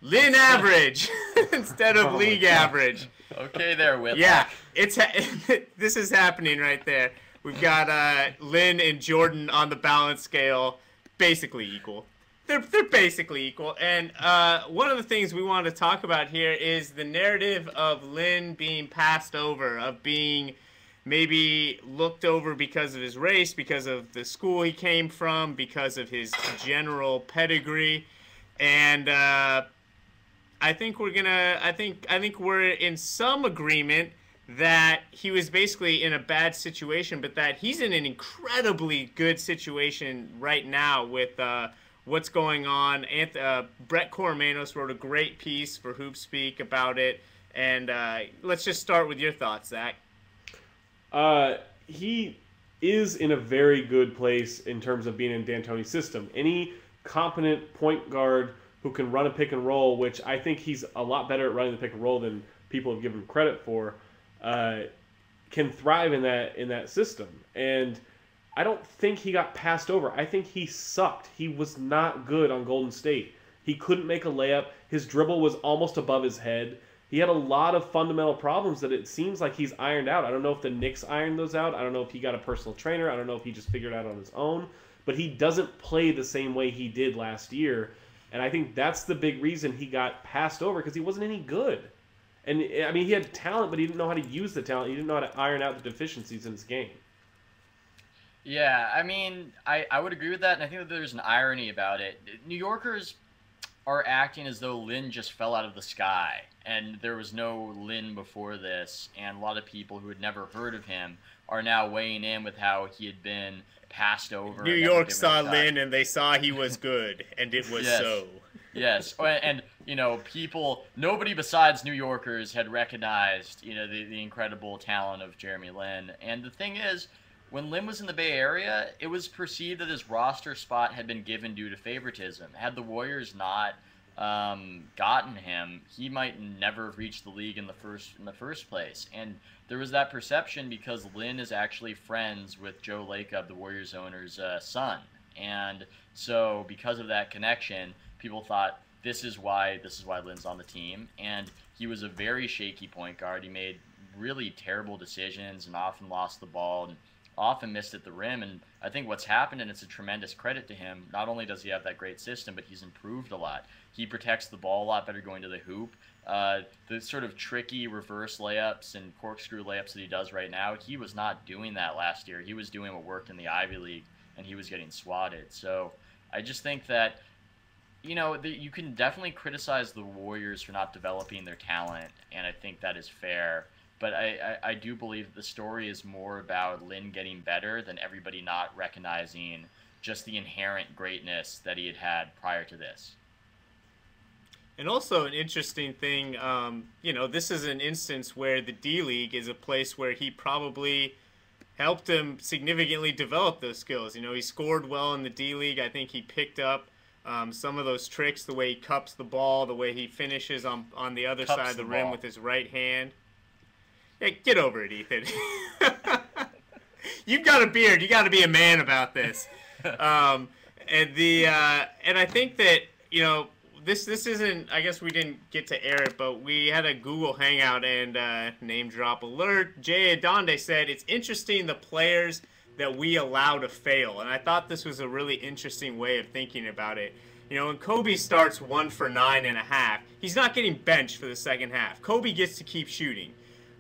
Lynn average instead of league average. Okay, there, Whitlock. Yeah, this is happening right there. We've got Lynn and Jordan on the balance scale, basically equal. They're basically equal. And one of the things we want to talk about here is the narrative of Lynn being passed over, of being maybe looked over because of his race, because of the school he came from, because of his general pedigree, and I think we're in some agreement that he was basically in a bad situation, but that he's in an incredibly good situation right now with what's going on. Brett Coromanos wrote a great piece for HoopSpeak about it, and let's just start with your thoughts, Zach. He is in a very good place in terms of being in D'Antoni's system. Any competent point guard who can run a pick and roll, which I think he's a lot better at running the pick and roll than people have given him credit for, can thrive in that system. And I don't think he got passed over. I think he sucked. He was not good on Golden State. He couldn't make a layup. His dribble was almost above his head. He had a lot of fundamental problems that it seems like he's ironed out. I don't know if the Knicks ironed those out. I don't know if he got a personal trainer. I don't know if he just figured it out on his own. But he doesn't play the same way he did last year. And I think that's the big reason he got passed over, because he wasn't any good. And, I mean, he had talent, but he didn't know how to use the talent. He didn't know how to iron out the deficiencies in his game. Yeah, I mean, I would agree with that, and I think that there's an irony about it. New Yorkers are acting as though Lynn just fell out of the sky, and there was no Lynn before this, and a lot of people who had never heard of him are now weighing in with how he had been passed over. New York saw Lynn, and they saw he was good, and it was yes. so. Yes, and nobody besides New Yorkers had recognized, the incredible talent of Jeremy Lin. And the thing is, when Lin was in the Bay Area, it was perceived that his roster spot had been given due to favoritism. Had the Warriors not gotten him, he might never have reached the league in the first place. And there was that perception because Lin is actually friends with Joe Lacob, the Warriors owner's son. And so because of that connection, people thought this is why Lin's on the team. And he was a very shaky point guard. He made really terrible decisions and often lost the ball and often missed at the rim. And I think what's happened, and it's a tremendous credit to him, not only does he have that great system, but he's improved a lot. He protects the ball a lot better going to the hoop. The sort of tricky reverse layups and corkscrew layups that he does right now, he was not doing that last year. He was doing what worked in the Ivy League, and he was getting swatted. So I just think that, you can definitely criticize the Warriors for not developing their talent, and I think that is fair. But I do believe that the story is more about Lin getting better than everybody not recognizing just the inherent greatness that he had prior to this. And also an interesting thing, this is an instance where the D-League is a place where he probably helped him significantly develop those skills. He scored well in the D-League. I think he picked up some of those tricks, the way he cups the ball, the way he finishes on the other side of the rim with his right hand. Yeah, get over it, Ethan. You've got a beard. You got to be a man about this. And I think that this isn't. I guess we didn't get to air it, but we had a Google Hangout and name drop alert. Jay Adonde said it's interesting the players that we allow to fail, and I thought this was a really interesting way of thinking about it. When Kobe starts 1 for 9.5, he's not getting benched for the second half. Kobe gets to keep shooting.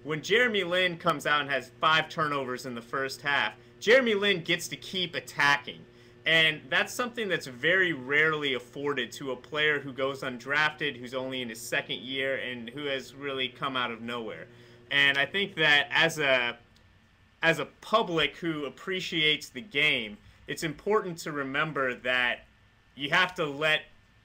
When Jeremy Lin comes out and has 5 turnovers in the first half, Jeremy Lin gets to keep attacking. And that's something that's very rarely afforded to a player who goes undrafted, who's only in his second year, and who has really come out of nowhere. And I think that as a public who appreciates the game, it's important to remember that you have to let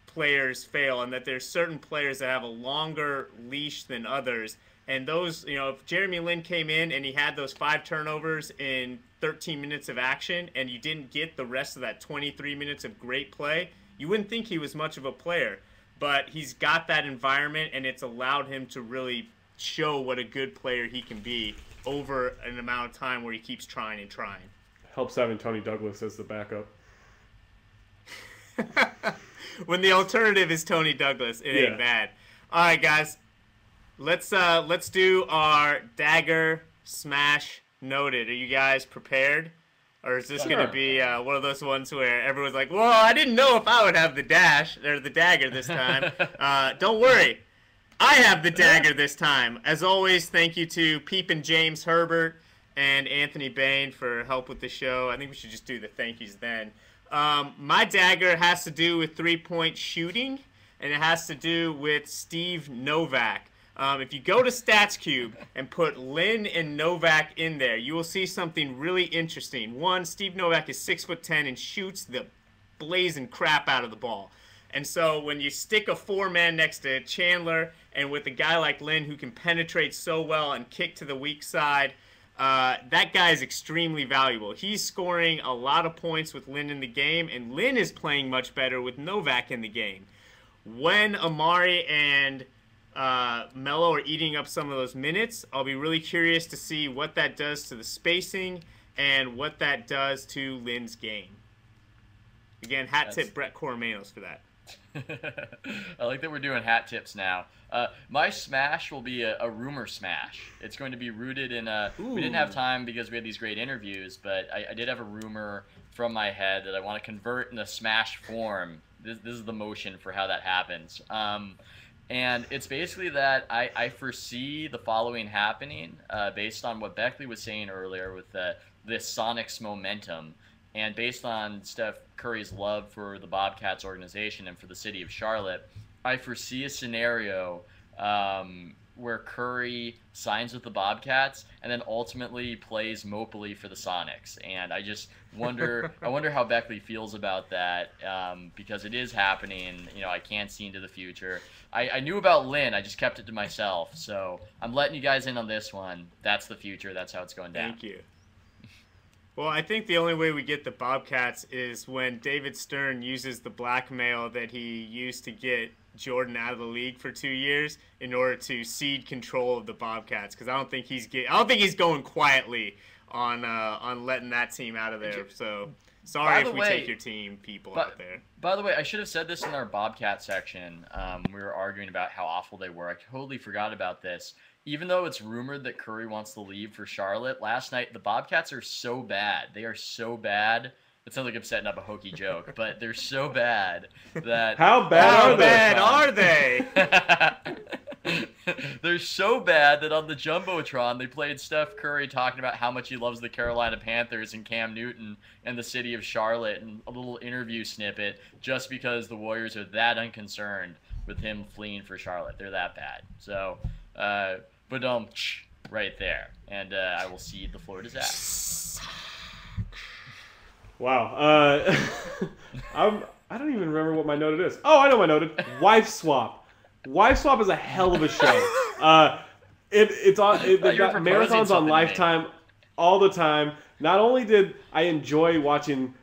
players fail, and that there's certain players that have a longer leash than others. And those, if Jeremy Lin came in and he had those 5 turnovers in 13 minutes of action and you didn't get the rest of that 23 minutes of great play, you wouldn't think he was much of a player. But he's got that environment, and it's allowed him to really show what a good player he can be over an amount of time where he keeps trying and trying. Helps having Tony Douglas as the backup. When the alternative is Tony Douglas, it ain't bad. All right, guys. Let's do our Dagger Smash Noted. Are you guys prepared? Or is this going to be one of those ones where everyone's like, well, I didn't know if I would have the Dagger this time. Don't worry. I have the Dagger this time. As always, thank you to Peep and James Herbert and Anthony Bain for help with the show. I think we should just do the thank yous then. My Dagger has to do with three-point shooting, and it has to do with Steve Novak. If you go to StatsCube and put Lin and Novak in there, you will see something really interesting. One, Steve Novak is 6'10" and shoots the blazing crap out of the ball. And so when you stick a four-man next to Chandler and with a guy like Lin who can penetrate so well and kick to the weak side, that guy is extremely valuable. He's scoring a lot of points with Lin in the game, and Lin is playing much better with Novak in the game. When Amari and Melo are eating up some of those minutes, I'll be really curious to see what that does to the spacing and what that does to Lin's game. Again, hat tip Brett Coromanos for that. I like that we're doing hat tips now. My smash will be a rumor smash. It's going to be rooted in we didn't have time because we had these great interviews, but I did have a rumor from my head that I want to convert in a smash form. This is the motion for how that happens. And it's basically that I foresee the following happening based on what Beckley was saying earlier with this Sonics momentum, and based on Steph Curry's love for the Bobcats organization and for the city of Charlotte. I foresee a scenario where Curry signs with the Bobcats and then ultimately plays mopily for the Sonics. And I just wonder, I wonder how Beckley feels about that because it is happening. You know, I can't see into the future. I knew about Lynn. I just kept it to myself. So I'm letting you guys in on this one. That's the future. That's how it's going down. Thank you. Well, I think the only way we get the Bobcats is when David Stern uses the blackmail that he used to get Jordan out of the league for 2 years in order to cede control of the Bobcats. Because I don't think he's going quietly on letting that team out of there. So sorry if we take your team, people out there. By the way, I should have said this in our Bobcat section. We were arguing about how awful they were. I totally forgot about this. Even though it's rumored that Curry wants to leave for Charlotte, last night the Bobcats are so bad. They are so bad. It sounds like I'm setting up a hokey joke, but they're so bad that... How bad are they? They're so bad that on the Jumbotron, they played Steph Curry talking about how much he loves the Carolina Panthers and Cam Newton and the city of Charlotte, and a little interview snippet just because the Warriors are that unconcerned with him fleeing for Charlotte. They're that bad. So... right there, and I will cede the floor to Zach. Wow, I don't even remember what my noted is. Oh, I know my noted. Wife Swap. Wife Swap is a hell of a show. It's on. They've got marathons on Lifetime all the time. Not only did I enjoy watching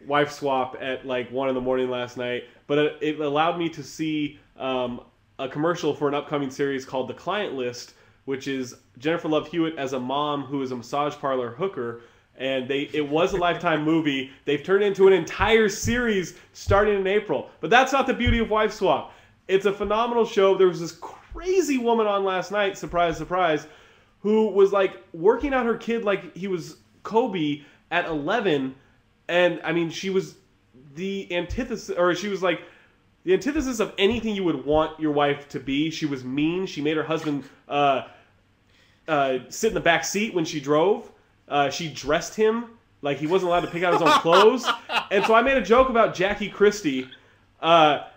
Wife Swap at like 1 a.m. last night, but it allowed me to see a commercial for an upcoming series called The Client List, which is Jennifer Love Hewitt as a mom who is a massage parlor hooker. And it was a Lifetime movie. They've turned it into an entire series starting in April. But that's not the beauty of Wife Swap. It's a phenomenal show. There was this crazy woman on last night, surprise, surprise, who was like working out her kid like he was Kobe at 11. And I mean, she was the antithesis, or she was like the antithesis of anything you would want your wife to be. She was mean. She made her husband sit in the back seat when she drove. She dressed him like he wasn't allowed to pick out his own clothes. And so I made a joke about Jackie Christie.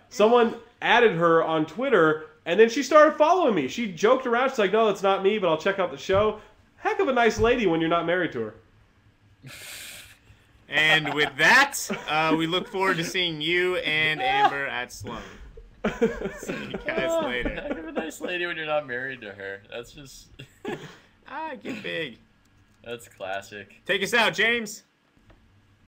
Someone added her on Twitter, and then she started following me. She joked around. She's like, no, that's not me, but I'll check out the show. Heck of a nice lady when you're not married to her. And with that, we look forward to seeing you and Amber at Sloan. See you guys later. Heck of a nice lady when you're not married to her. That's just... Get big. That's classic. Take us out, James.